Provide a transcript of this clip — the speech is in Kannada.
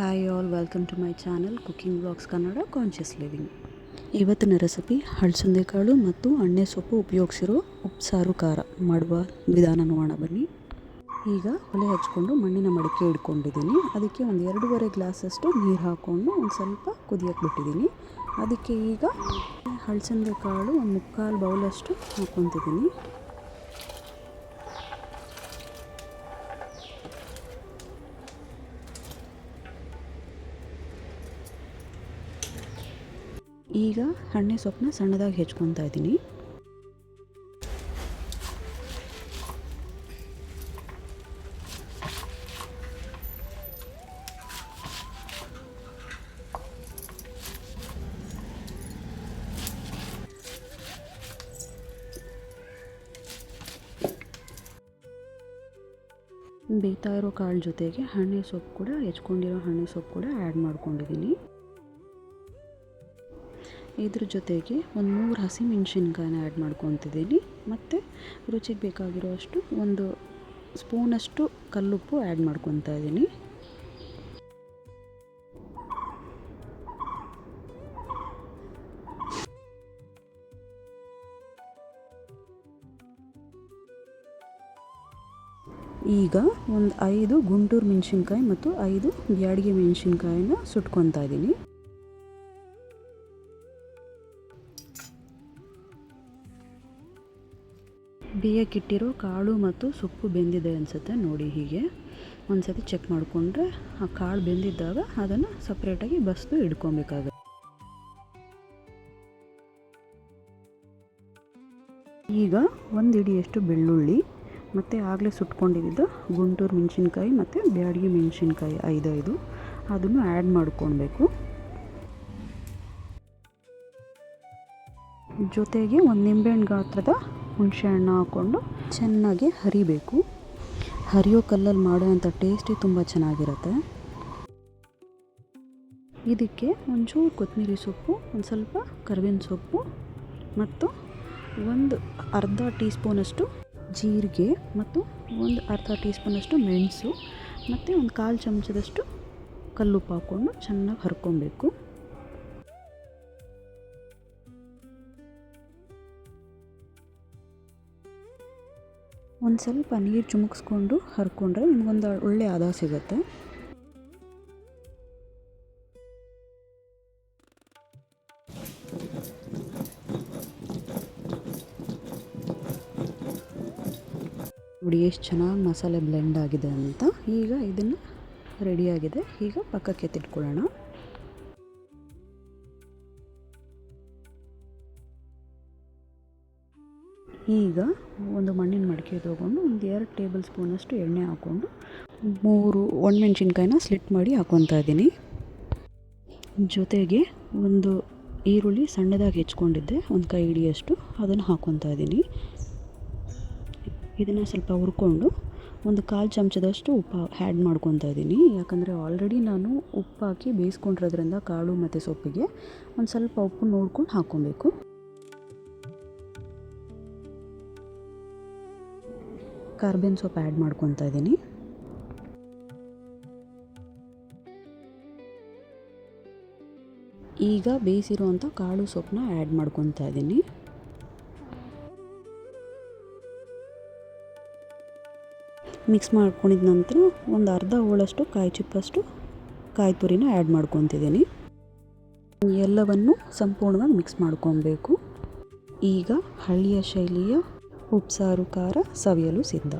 Hi all, welcome to my channel cooking blogs Kannada conscious living. ಇವತ್ತಿನ ರೆಸಿಪಿ ಹಲಸಂದೆ ಕಾಳು ಮತ್ತು ಎಣ್ಣೆ ಸೊಪ್ಪು ಉಪಯೋಗಿಸಿರೋ ಉಪ್ಸಾರು ಖಾರ ಮಾಡುವ ವಿಧಾನ ನೋಡೋಣ ಬನ್ನಿ. ಈಗ ಒಲೆ ಹಚ್ಕೊಂಡು ಮಣ್ಣಿನ ಮಡಿಕೆ ಇಟ್ಕೊಂಡಿದ್ದೀನಿ. ಅದಕ್ಕೆ ಒಂದು 2.5 ಗ್ಲಾಸಷ್ಟು ನೀರು ಹಾಕ್ಕೊಂಡು ಒಂದು ಸ್ವಲ್ಪ ಕುದಿಯಕ್ಕೆ ಬಿಟ್ಟಿದ್ದೀನಿ. ಅದಕ್ಕೆ ಈಗ ಹಲಸಂದೆ ಕಾಳು ಒಂದು 3/4 ಬೌಲಷ್ಟು ಹಾಕ್ಕೊತಿದ್ದೀನಿ. ಈಗ ಎಣ್ಣೆ ಸೊಪ್ಪನ್ನ ಸಣ್ಣದಾಗಿ ಹೆಚ್ಕೊತಾ ಇದ್ದೀನಿ. ಬೇಯ್ತಾ ಇರೋ ಕಾಳು ಜೊತೆಗೆ ಎಣ್ಣೆ ಸೊಪ್ಪು ಕೂಡ ಹೆಚ್ಕೊಂಡಿರೋ ಎಣ್ಣೆ ಸೊಪ್ಪು ಕೂಡ ಆ್ಯಡ್ ಮಾಡ್ಕೊಂಡಿದ್ದೀನಿ. ಇದ್ರ ಜೊತೆಗೆ ಒಂದು 3 ಹಸಿಮೆಣಸಿನ್ಕಾಯಿನ ಆ್ಯಡ್ ಮಾಡ್ಕೊತಿದ್ದೀನಿ. ಮತ್ತು ರುಚಿಗೆ ಬೇಕಾಗಿರೋ ಅಷ್ಟು 1 ಸ್ಪೂನಷ್ಟು ಕಲ್ಲುಪ್ಪು ಆ್ಯಡ್ ಮಾಡ್ಕೊತಾ ಇದ್ದೀನಿ. ಈಗ ಒಂದು 5 ಗುಂಟೂರು ಮೆಣಸಿನ್ಕಾಯಿ ಮತ್ತು 5 ಬ್ಯಾಡಗಿ ಮೆಣಸಿನ್ಕಾಯಿನ ಸುಟ್ಕೊತಾ ಇದ್ದೀನಿ. ಬೇಯಕ್ಕಿಟ್ಟಿರೋ ಕಾಳು ಮತ್ತು ಸೊಪ್ಪು ಬೆಂದಿದೆ ಅನಿಸುತ್ತೆ ನೋಡಿ. ಹೀಗೆ ಒಂದು ಸತಿ ಚೆಕ್ ಮಾಡಿಕೊಂಡ್ರೆ ಆ ಕಾಳು ಬೆಂದಿದ್ದಾಗ ಅದನ್ನು ಸಪ್ರೇಟಾಗಿ ಬಸ್ದು ಇಡ್ಕೊಬೇಕಾಗುತ್ತೆ. ಈಗ 1 ಹಿಡಿಯಷ್ಟು ಬೆಳ್ಳುಳ್ಳಿ ಮತ್ತು ಆಗಲೇ ಸುಟ್ಕೊಂಡಿದ್ದ ಗುಂಟೂರು ಮೆಣಸಿನ್ಕಾಯಿ ಮತ್ತು ಬ್ಯಾಡಗಿ ಮೆಣಸಿನ್ಕಾಯಿ 5 ಅದನ್ನು ಆ್ಯಡ್ ಮಾಡ್ಕೊಳ್ಬೇಕು. ಜೊತೆಗೆ ಒಂದು ನಿಂಬೆಹಣ್ಣು ಗಾತ್ರದ ಹುಣಸೆಹಣ್ಣು ಹಾಕ್ಕೊಂಡು ಚೆನ್ನಾಗಿ ಹರಿಬೇಕು. ಹರಿಯೋ ಕಲ್ಲಲ್ಲಿ ಮಾಡೋವಂಥ ಟೇಸ್ಟೇ ತುಂಬ ಚೆನ್ನಾಗಿರುತ್ತೆ. ಇದಕ್ಕೆ ಒಂಚೂರು ಕೊತ್ತಂಬರಿ ಸೊಪ್ಪು, ಒಂದು ಸ್ವಲ್ಪ ಕರಿಬೇವಿನ ಸೊಪ್ಪು ಮತ್ತು ಒಂದು ಅರ್ಧ ಟೀ ಸ್ಪೂನಷ್ಟು ಜೀರಿಗೆ ಮತ್ತು ಒಂದು ಅರ್ಧ ಟೀ ಸ್ಪೂನಷ್ಟು ಮೆಣಸು ಮತ್ತು ಒಂದು 1/4 ಚಮಚದಷ್ಟು ಕಲ್ಲುಪ್ಪು ಹಾಕ್ಕೊಂಡು ಚೆನ್ನಾಗಿ ಹರ್ಕೊಬೇಕು. ಒಂದು ಸ್ವಲ್ಪ ನೀರು ಚಿಮುಕ್ಸ್ಕೊಂಡು ಹರ್ಕೊಂಡ್ರೆ ನಿಮಗೊಂದು ಒಳ್ಳೆ ಹದ ಸಿಗುತ್ತೆ. ನೋಡಿ ಎಷ್ಟು ಚೆನ್ನಾಗಿ ಮಸಾಲೆ ಬ್ಲೆಂಡ್ ಆಗಿದೆ ಅಂತ. ಈಗ ಇದನ್ನು ರೆಡಿಯಾಗಿದೆ. ಈಗ ಪಕ್ಕಕ್ಕೆ ಎತ್ತಿಟ್ಕೊಳ್ಳೋಣ. ಈಗ ಒಂದು ಮಣ್ಣಿನ ಮಡಿಕೆ ತೊಗೊಂಡು ಒಂದು 2 ಟೇಬಲ್ ಸ್ಪೂನಷ್ಟು ಎಣ್ಣೆ ಹಾಕ್ಕೊಂಡು 3 ಒಣಮೆಣ್ಸಿನ್ಕಾಯಿನ ಸ್ಲಿಟ್ ಮಾಡಿ ಹಾಕ್ಕೊತಾ ಇದ್ದೀನಿ. ಜೊತೆಗೆ ಒಂದು ಈರುಳ್ಳಿ ಸಣ್ಣದಾಗಿ ಹೆಚ್ಕೊಂಡಿದ್ದೆ, ಒಂದು ಕೈ ಹಿಡಿಯಷ್ಟು ಅದನ್ನು ಹಾಕ್ಕೊತಾ ಇದ್ದೀನಿ. ಇದನ್ನು ಸ್ವಲ್ಪ ಹುರ್ಕೊಂಡು ಒಂದು 1/4 ಚಮಚದಷ್ಟು ಉಪ್ಪು ಆ್ಯಡ್ ಮಾಡ್ಕೊತಾ ಇದ್ದೀನಿ. ಯಾಕಂದರೆ ಆಲ್ರೆಡಿ ನಾನು ಉಪ್ಪು ಹಾಕಿ ಬೇಯಿಸ್ಕೊಂಡಿರೋದ್ರಿಂದ ಕಾಳು ಮತ್ತು ಸೊಪ್ಪಿಗೆ ಒಂದು ಸ್ವಲ್ಪ ಉಪ್ಪು ನೋಡ್ಕೊಂಡು ಹಾಕ್ಕೊಬೇಕು. ಕರಿಬೇವಿನ ಸೊಪ್ಪು ಆ್ಯಡ್ ಮಾಡ್ಕೊತಾ ಇದ್ದೀನಿ. ಈಗ ಬೇಯಿಸಿರುವಂಥ ಕಾಳು ಸೊಪ್ಪನ್ನ ಆ್ಯಡ್ ಮಾಡ್ಕೊತಾ ಇದ್ದೀನಿ. ಮಿಕ್ಸ್ ಮಾಡ್ಕೊಂಡಿದ ನಂತರ ಒಂದು ಅರ್ಧ ಹೋಳಷ್ಟು ಕಾಯಿ ಚಿಪ್ಪಷ್ಟು ಕಾಯಿ ತುರಿನ ಆ್ಯಡ್ ಮಾಡ್ಕೊತಿದ್ದೀನಿ. ಎಲ್ಲವನ್ನು ಸಂಪೂರ್ಣವಾಗಿ ಮಿಕ್ಸ್ ಮಾಡ್ಕೊಬೇಕು. ಈಗ ಹಳ್ಳಿಯ ಶೈಲಿಯ ಉಪ್ಸಾರು ಖಾರ ಸವಿಯಲು ಸಿದ್ಧ.